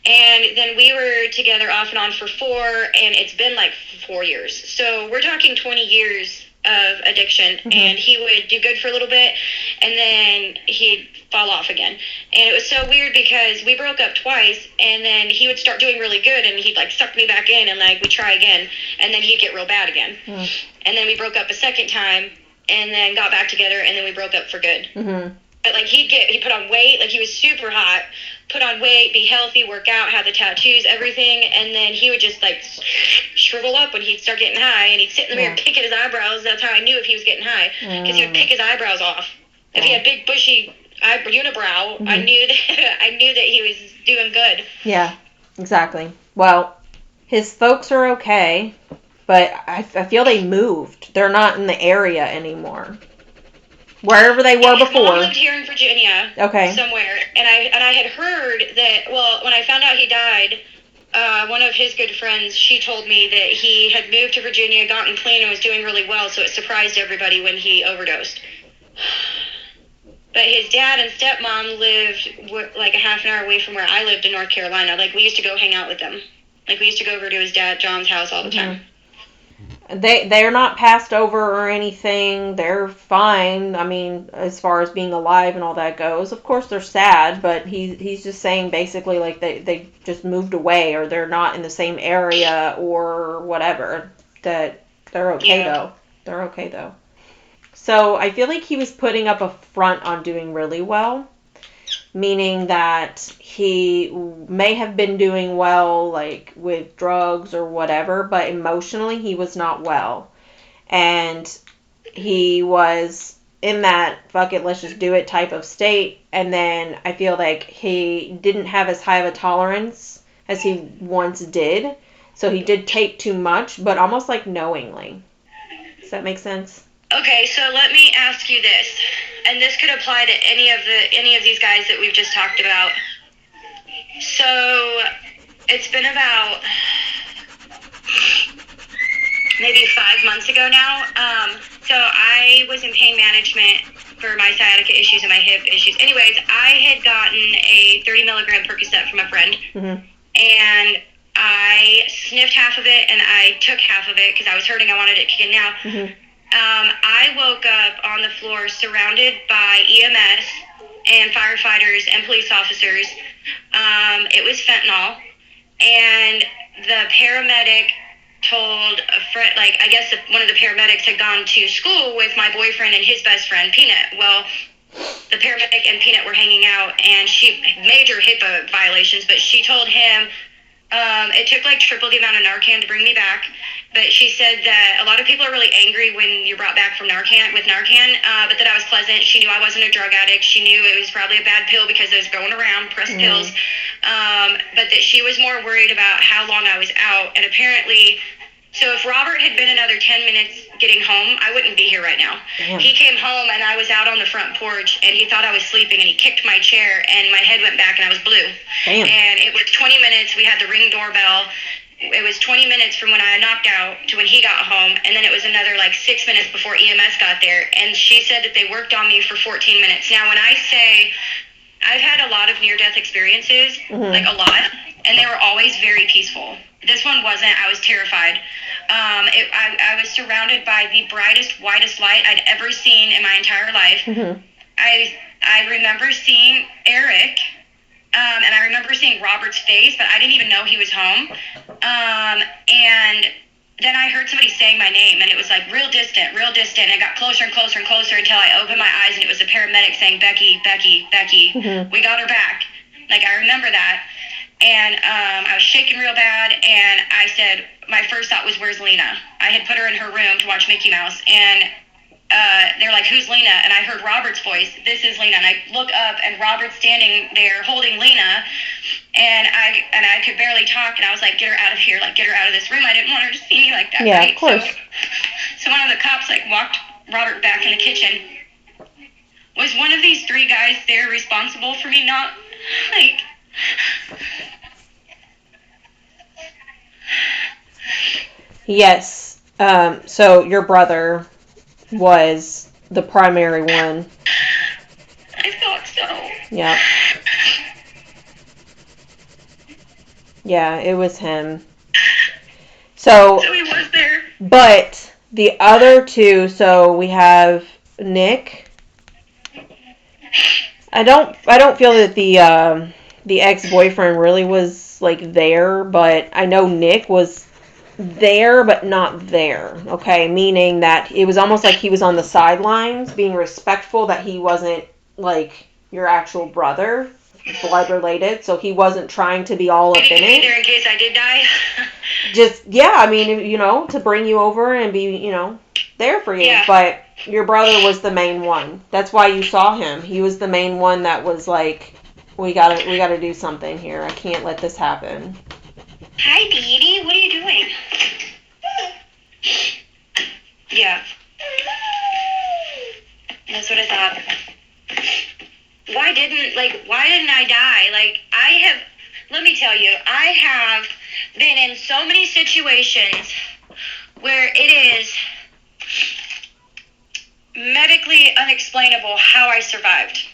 And then we were together off and on for 4, and it's been like 4 years. So we're talking 20 years of addiction, and he would do good for a little bit, and then he'd fall off again. And it was so weird because we broke up twice, and then he would start doing really good, and he'd like suck me back in, and like we'd try again, and then he'd get real bad again. And then we broke up a second time, and then got back together, and then we broke up for good. But like he put on weight, like he was super hot, put on weight, be healthy, work out, have the tattoos, everything, and then he would just like shrivel up when he'd start getting high, and he'd sit in the mirror and pick at his eyebrows. That's how I knew if he was getting high, because he would pick his eyebrows off. If he had big bushy unibrow, I knew that he was doing good. Yeah, exactly. Well, his folks are okay, but I feel they moved. They're not in the area anymore. Wherever they were before. His mom lived here in Virginia. Okay. Somewhere. And I had heard that, well, when I found out he died, one of his good friends, she told me that he had moved to Virginia, gotten clean, and was doing really well, so it surprised everybody when he overdosed. But his dad and stepmom lived like a half an hour away from where I lived in North Carolina. Like, we used to go hang out with them. Like, we used to go over to his dad, John's house all the time. They're not passed over or anything. They're fine. I mean, as far as being alive and all that goes. Of course, they're sad, but he's just saying basically like they just moved away, or they're not in the same area or whatever. That they're okay though. They're okay though. So I feel like he was putting up a front on doing really well. Meaning that he may have been doing well, like, with drugs or whatever, but emotionally he was not well. And he was in that, fuck it, let's just do it type of state. And then I feel like he didn't have as high of a tolerance as he once did. So he did take too much, but almost like knowingly. Does that make sense? Okay, so let me ask you this, and this could apply to any of these guys that we've just talked about. So it's been about maybe 5 months ago now. So I was in pain management for my sciatica issues and my hip issues. Anyways, I had gotten a 30 milligram Percocet from a friend, and I sniffed half of it, and I took half of it because I was hurting. I wanted it to kick in now. I woke up on the floor surrounded by EMS and firefighters and police officers. It was fentanyl, and the paramedic told a friend, like, I guess one of the paramedics had gone to school with my boyfriend and his best friend, Peanut. Well, the paramedic and Peanut were hanging out, and major HIPAA violations, but she told him, it took like triple the amount of Narcan to bring me back, but she said that a lot of people are really angry when you're brought back from Narcan, but that I was pleasant. She knew I wasn't a drug addict. She knew it was probably a bad pill because I was going around pressed pills, but that she was more worried about how long I was out. And apparently, so if Robert had been another 10 minutes getting home, I wouldn't be here right now. Damn. He came home, and I was out on the front porch, and he thought I was sleeping, and he kicked my chair, and my head went back, and I was blue. Damn. And it was 20 minutes. We had the Ring doorbell. It was 20 minutes from when I knocked out to when he got home, and then it was another like 6 minutes before EMS got there. And she said that they worked on me for 14 minutes. Now, when I say I've had a lot of near-death experiences, like a lot, and they were always very peaceful. This one wasn't. I was terrified. I was surrounded by the brightest, whitest light I'd ever seen in my entire life. I remember seeing Eric And I remember seeing Robert's face, but I didn't even know he was home. And then I heard somebody saying my name, and it was like real distant, and it got closer and closer and closer until I opened my eyes, and it was a paramedic saying, Becky, Becky, Becky, we got her back. Like, I remember that. And I was shaking real bad, and I said, my first thought was, where's Lena? I had put her in her room to watch Mickey Mouse, and they're like, who's Lena? And I heard Robert's voice, this is Lena. And I look up, and Robert's standing there holding Lena, and I could barely talk, and I was like, get her out of here, like, get her out of this room. I didn't want her to see me like that, yeah, right? Of course. So one of the cops, like, walked Robert back in the kitchen. Was one of these three guys there responsible for me not, like... Yes. So your brother was the primary one. I thought so. Yeah. Yeah, it was him. So he was there. But the other two, so we have Nick. I don't feel that the ex-boyfriend really was like there, but I know Nick was there but not there. Okay, meaning that it was almost like he was on the sidelines being respectful that he wasn't like your actual brother, blood related, so he wasn't trying to be all up in it. There in case I did die. Just, yeah, I mean, you know, to bring you over and be, you know, there for you. Yeah. But your brother was the main one. That's why you saw him. He was the main one that was like, we gotta do something here. I can't let this happen. Hi, baby. What are you doing? Yeah. That's what I thought. Why didn't I die? Like, let me tell you, I have been in so many situations where it is medically unexplainable how I survived.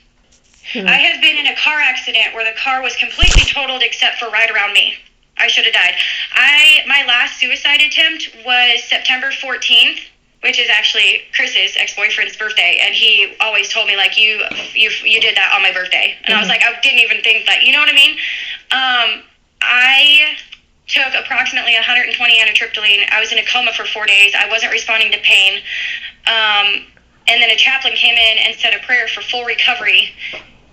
I have been in a car accident where the car was completely totaled except for right around me. I should have died. My last suicide attempt was September 14th, which is actually Chris's ex-boyfriend's birthday, and he always told me, like, you did that on my birthday. And I was like, I didn't even think that, you know what I mean? I took approximately 120 amitriptyline. I was in a coma for 4 days. I wasn't responding to pain. And then a chaplain came in and said a prayer for full recovery.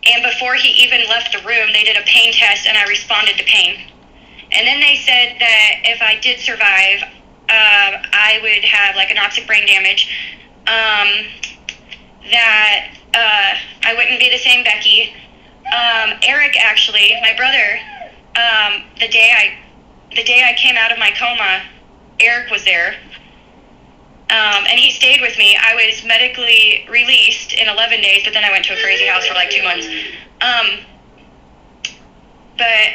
And before he even left the room, they did a pain test, and I responded to pain. And then they said that if I did survive, I would have like anoxic brain damage, that I wouldn't be the same Becky. Eric, actually, my brother, the day I came out of my coma, Eric was there, and he stayed with me. I was medically released in 11 days, but then I went to a crazy house for like 2 months. But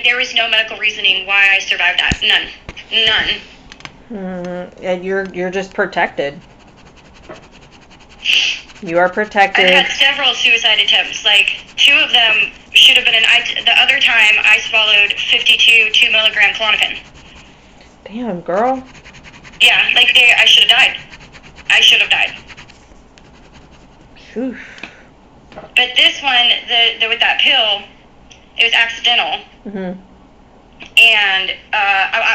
there was no medical reasoning why I survived that. None. And you're just protected. You are protected. I've had several suicide attempts. Like, 2 of them should have been the other time I swallowed 52 2-milligram Klonopin. Damn, girl. Yeah, like I should have died. Oof. But this one, the with that pill, it was accidental. Mm-hmm. And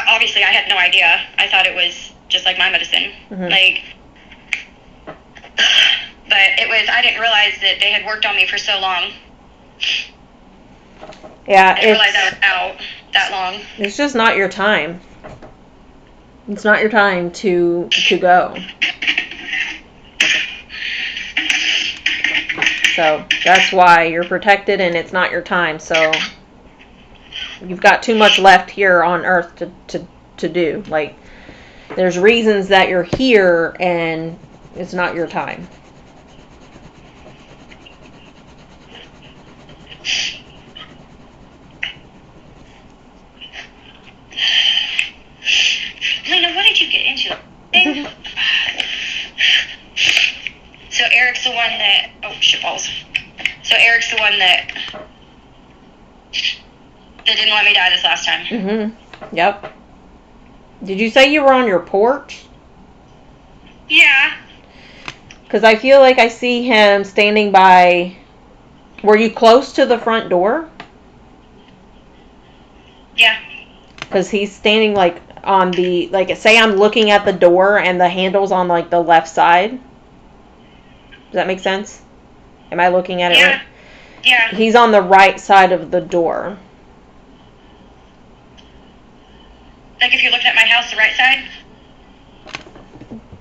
obviously I had no idea. I thought it was just like my medicine. Mm-hmm. Like, but it was, I didn't realize that they had worked on me for so long. Yeah, I didn't realize I was out that long. It's just not your time. It's not your time to go. So that's why you're protected, and it's not your time. So you've got too much left here on Earth to do. Like, there's reasons that you're here, and it's not your time. Lena, what did you get into? So Eric's the one that... Oh, shitballs. So Eric's the one that didn't let me die this last time. Mm-hmm. Yep. Did you say you were on your porch? Yeah. Because I feel like I see him standing by... Were you close to the front door? Yeah. Because he's standing like on the, like, say I'm looking at the door and the handle's on like the left side. Does that make sense? Am I looking at it right? Yeah. He's on the right side of the door. Like if you're looking at my house, the right side?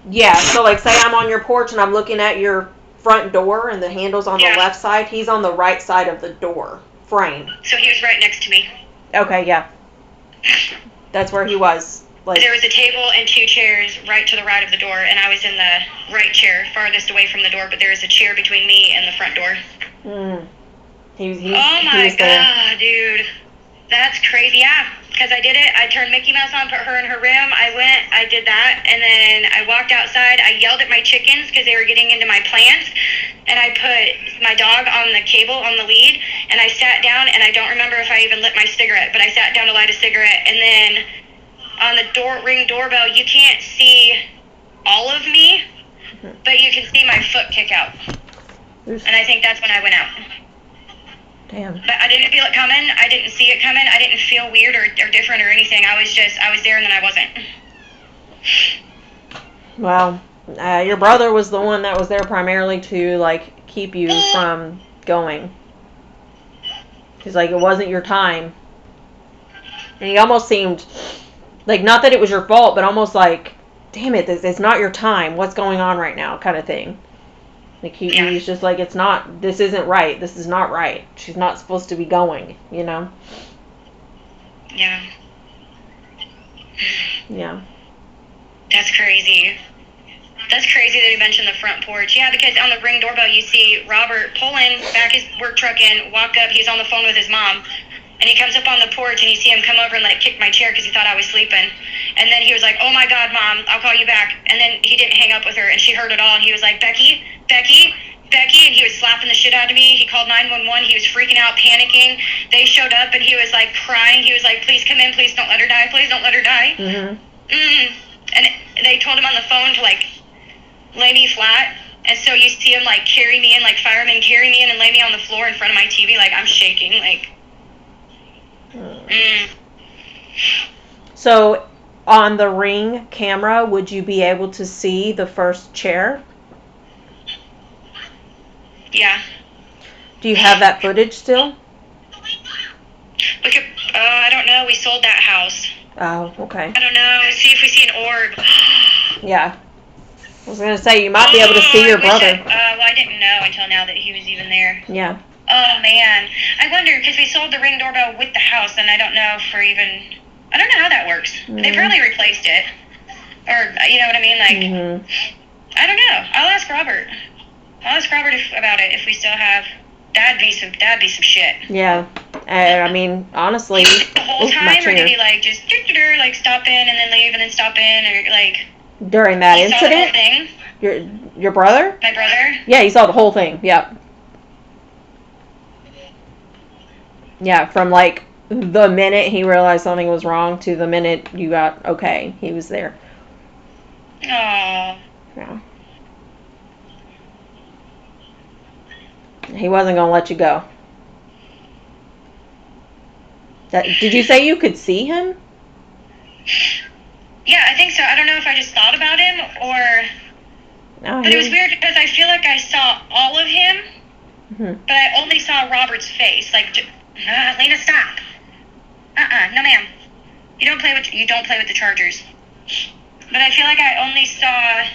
Yeah, so like say I'm on your porch and I'm looking at your front door and the handle's on the left side. He's on the right side of the door frame. So he was right next to me. Okay, yeah. That's where he was. Like, there was a table and 2 chairs right to the right of the door, and I was in the right chair, farthest away from the door, but there was a chair between me and the front door. Oh my god, dude. That's crazy. Yeah, because I did it. I turned Mickey Mouse on, put her in her room. I did that, and then I walked outside. I yelled at my chickens because they were getting into my plants, and I put my dog on the cable, on the lead, and I sat down, and I don't remember if I even lit my cigarette, but I sat down to light a cigarette, and then on the ring doorbell, you can't see all of me, but you can see my foot kick out. And I think that's when I went out. Damn. But I didn't feel it coming. I didn't see it coming. I didn't feel weird or different or anything. I was there and then I wasn't. Well, your brother was the one that was there primarily to, like, keep you from going. Because, like, it wasn't your time. And he almost seemed, like, not that it was your fault, but almost like, damn it, it's not your time. What's going on right now, kind of thing. Like, he was just like, this isn't right. This is not right. She's not supposed to be going, you know? Yeah. Yeah. That's crazy. That's crazy that he mentioned the front porch. Yeah, because on the ring doorbell, you see Robert pull in, back his work truck in, walk up. He's on the phone with his mom. And he comes up on the porch, and you see him come over and, like, kick my chair because he thought I was sleeping. And then he was like, oh, my God, Mom, I'll call you back. And then he didn't hang up with her, and she heard it all. And he was like, Becky. And he was slapping the shit out of me. He called 911. He was freaking out, panicking. They showed up, and he was, like, crying. He was like, please come in. Please don't let her die. Please don't let her die. And they told him on the phone to, like, lay me flat. And so you see him, like, carry me in, like, firemen carry me in and lay me on the floor in front of my TV. Like, I'm shaking, like... So, on the Ring camera, would you be able to see the first chair? Yeah. Do you have that footage still? We could, I don't know. We sold that house. Oh, okay. I don't know. See if we see an orb. Yeah. I was going to say, you might be able to see your brother. Well, I didn't know until now that he was even there. Yeah. Oh, man. I wonder, because we sold the Ring doorbell with the house, and I don't know if we're even... I don't know how that works. They probably replaced it. Or, you know what I mean? Like, I don't know. I'll ask Robert. About it if we still have... That'd be some shit. Yeah. I mean, honestly... The whole time, or did he, like, just... like, stop in and then leave and then stop in, or, like... During that incident? Saw the whole thing? Your brother? My brother? Yeah, he saw the whole thing. Yep. Yeah, from, like, the minute he realized something was wrong to the minute you got okay, he was there. Aww. Yeah. He wasn't going to let you go. Did you say you could see him? Yeah, I think so. I don't know if I just thought about him or... No, but it was weird because I feel like I saw all of him, but I only saw Robert's face. Like, Lena, stop. No, ma'am. You don't play with the Chargers. But I feel like I only saw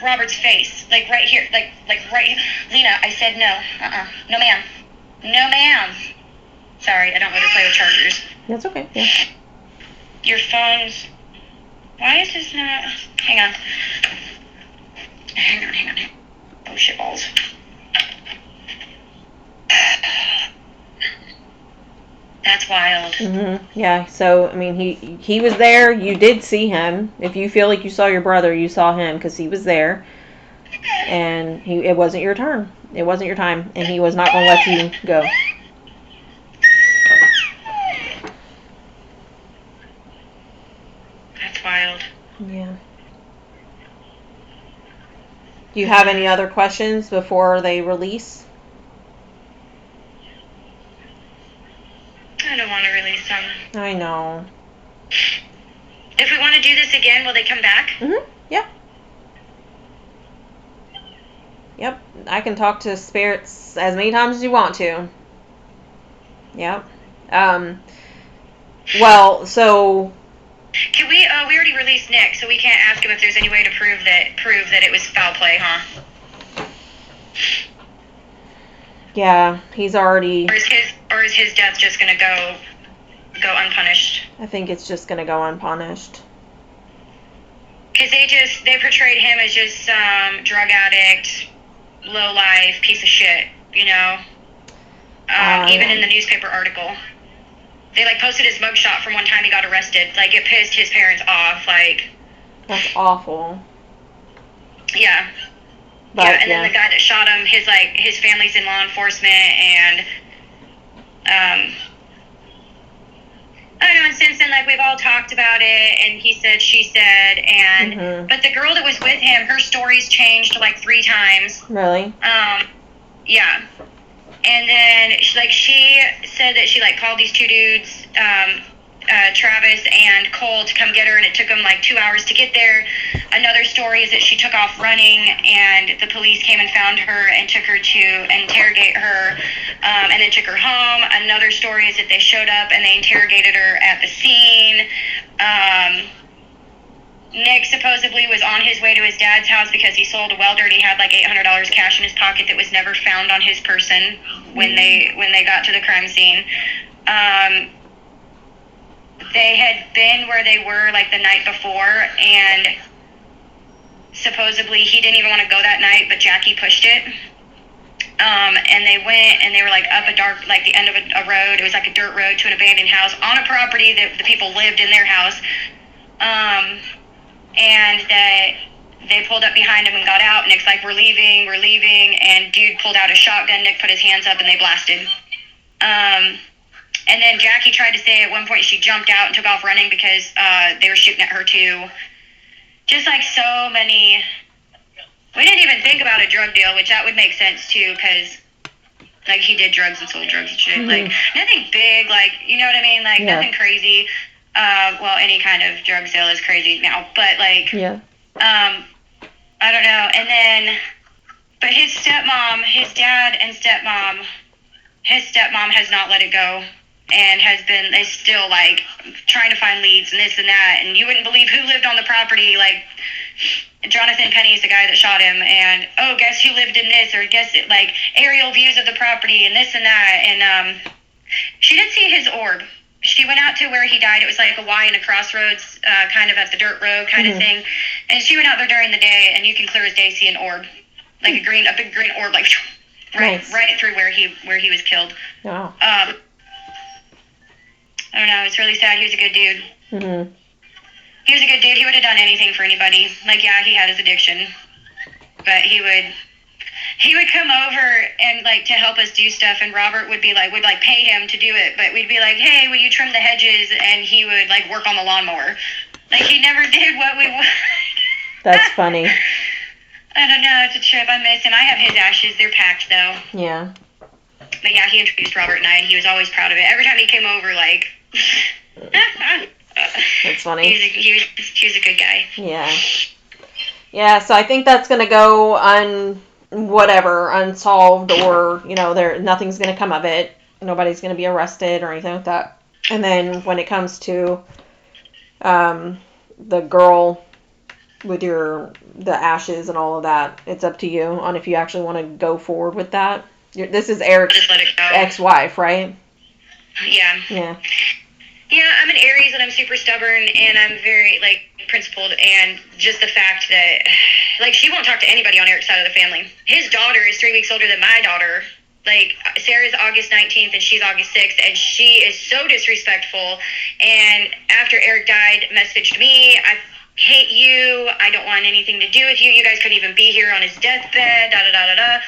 Robert's face, like right here, like right. Lena, I said no. No, ma'am. No, ma'am. Sorry, I don't let her play with Chargers. That's okay. Yeah. Your phone's... Why is this not... Hang on. Oh, shitballs. That's wild. Yeah, so, I mean, he was there. You did see him. If you feel like you saw your brother, you saw him because he was there. And it wasn't your turn. It wasn't your time. And he was not going to let you go. That's wild. Yeah. Do you have any other questions before they release? I don't want to release them. I know. If we want to do this again, will they come back? Yep. Yep. I can talk to spirits as many times as you want to. Yep. Well, so. Can we? We already released Nick, so we can't ask him if there's any way to prove that it was foul play, huh? Yeah, he's already. Or is his death just gonna go unpunished? I think it's just gonna go unpunished. Because they portrayed him as just some drug addict, low life piece of shit, you know. Even in the newspaper article, they like posted his mugshot from one time he got arrested. Like it pissed his parents off. Like that's awful. Yeah. But, yeah, and then the guy that shot him, his family's in law enforcement, and I don't know, and since then, like, we've all talked about it, and he said, she said, and, but the girl that was with him, her story's changed, like, 3 times. Really? Yeah. And then, she said that she, like, called these 2 dudes, Travis and Cole, to come get her, and it took them, like, 2 hours to get there. Another story is that she took off running, and the police came and found her and took her to interrogate her, and then took her home. Another story is that they showed up and they interrogated her at the scene. Nick supposedly was on his way to his dad's house because he sold a welder and he had like $800 cash in his pocket that was never found on his person when they got to the crime scene. They had been where they were like the night before, and supposedly he didn't even want to go that night, but Jackie pushed it. And they went and they were like up a dark, like the end of a road. It was like a dirt road to an abandoned house on a property that the people lived in their house. And that they pulled up behind him and got out. Nick's like, we're leaving. And dude pulled out a shotgun. Nick put his hands up and they blasted. And then Jackie tried to say at one point she jumped out and took off running because they were shooting at her too. Just like so many. We didn't even think about a drug deal, which that would make sense too, because like he did drugs and sold drugs and shit. Like nothing big, like you know what I mean? Like nothing crazy. Well, any kind of drug sale is crazy now, but like I don't know. And then, but his stepmom, his dad and stepmom, his stepmom has not let it go. And is still, like, trying to find leads and this and that. And you wouldn't believe who lived on the property. Like, Jonathan Penny is the guy that shot him. And, oh, guess who lived in this? Or guess, like, aerial views of the property and this and that. And she did see his orb. She went out to where he died. It was like a Y and a crossroads, kind of at the dirt road kind of thing. And she went out there during the day, and you can clear as day see an orb. Like a big green orb, like, right through where he was killed. Wow. I don't know. It's really sad. He was a good dude. Mm-hmm. He was a good dude. He would have done anything for anybody. Like, yeah, he had his addiction, but he would come over and like to help us do stuff. And Robert would pay him to do it, but we'd be like, hey, will you trim the hedges? And he would like work on the lawnmower. Like he never did what we wanted. That's funny. I don't know. It's a trip. I miss him. I have his ashes. They're packed though. Yeah. But yeah, he introduced Robert and I, and he was always proud of it. Every time he came over, like. That's funny. He was a good guy. Yeah. Yeah, so I think that's going to go unsolved, or, nothing's going to come of it. Nobody's going to be arrested or anything like that. And then when it comes to the girl with the ashes and all of that, it's up to you on if you actually want to go forward with that. This is Eric's ex-wife, right? Yeah. Yeah. Yeah, I'm an Aries and I'm super stubborn and I'm very, like, principled, and just the fact that, like, she won't talk to anybody on Eric's side of the family. His daughter is 3 weeks older than my daughter. Like, Sarah's August 19th and she's August 6th, and she is so disrespectful. And after Eric died, messaged me, I hate you, I don't want anything to do with you, you guys couldn't even be here on his deathbed, da-da-da-da-da.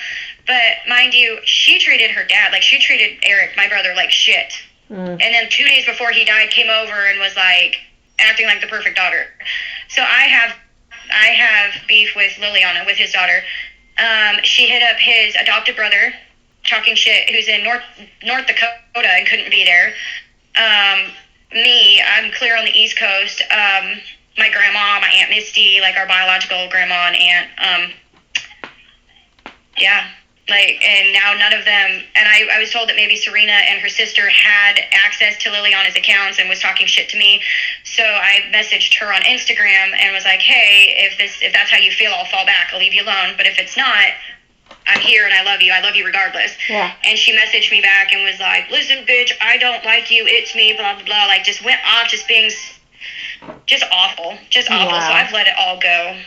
But, mind you, she treated her dad, like, she treated Eric, my brother, like shit. And then 2 days before he died, came over and was, like, acting like the perfect daughter. So I have beef with Liliana, with his daughter. She hit up his adopted brother, talking shit, who's in North Dakota and couldn't be there. me, I'm clear on the East Coast. My grandma, my Aunt Misty, like our biological grandma and aunt, yeah. Like, and now none of them, and I was told that maybe Serena and her sister had access to Liliana's accounts and was talking shit to me. So I messaged her on Instagram and was like, hey, if that's how you feel, I'll fall back. I'll leave you alone. But if it's not, I'm here and I love you. I love you regardless. Yeah. And she messaged me back and was like, listen, bitch, I don't like you. It's me, blah, blah, blah. Like, just went off, just being just awful. Just awful. Wow. So I've let it all go.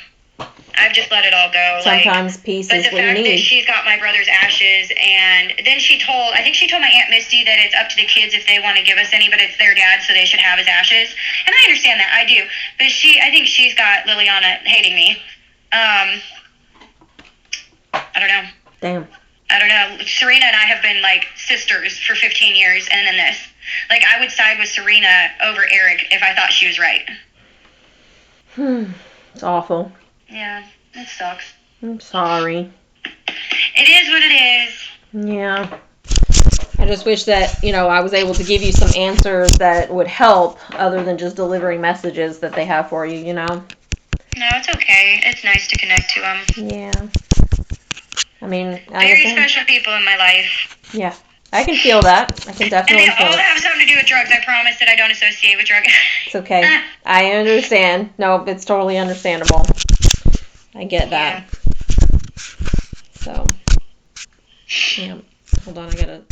I've just let it all go. Sometimes peace but is the what you fact that need. she's got my brother's ashes, and then I think she told my Aunt Misty that it's up to the kids if they want to give us any, but it's their dad, so they should have his ashes. And I understand that, I do. But I think she's got Liliana hating me. I don't know. Damn. I don't know. Serena and I have been like sisters for 15 years, and then this. Like, I would side with Serena over Eric if I thought she was right. It's awful. Yeah, it sucks. I'm sorry. It is what it is. Yeah. I just wish that, I was able to give you some answers that would help other than just delivering messages that they have for you, No, it's okay. It's nice to connect to them. Yeah. I mean, very special people in my life. Yeah. I can feel that. I can definitely feel it. And they all have something to do with drugs. I promise that I don't associate with drugs. It's okay. I understand. No, it's totally understandable. I get that. Yeah. So, yeah. Hold on, I gotta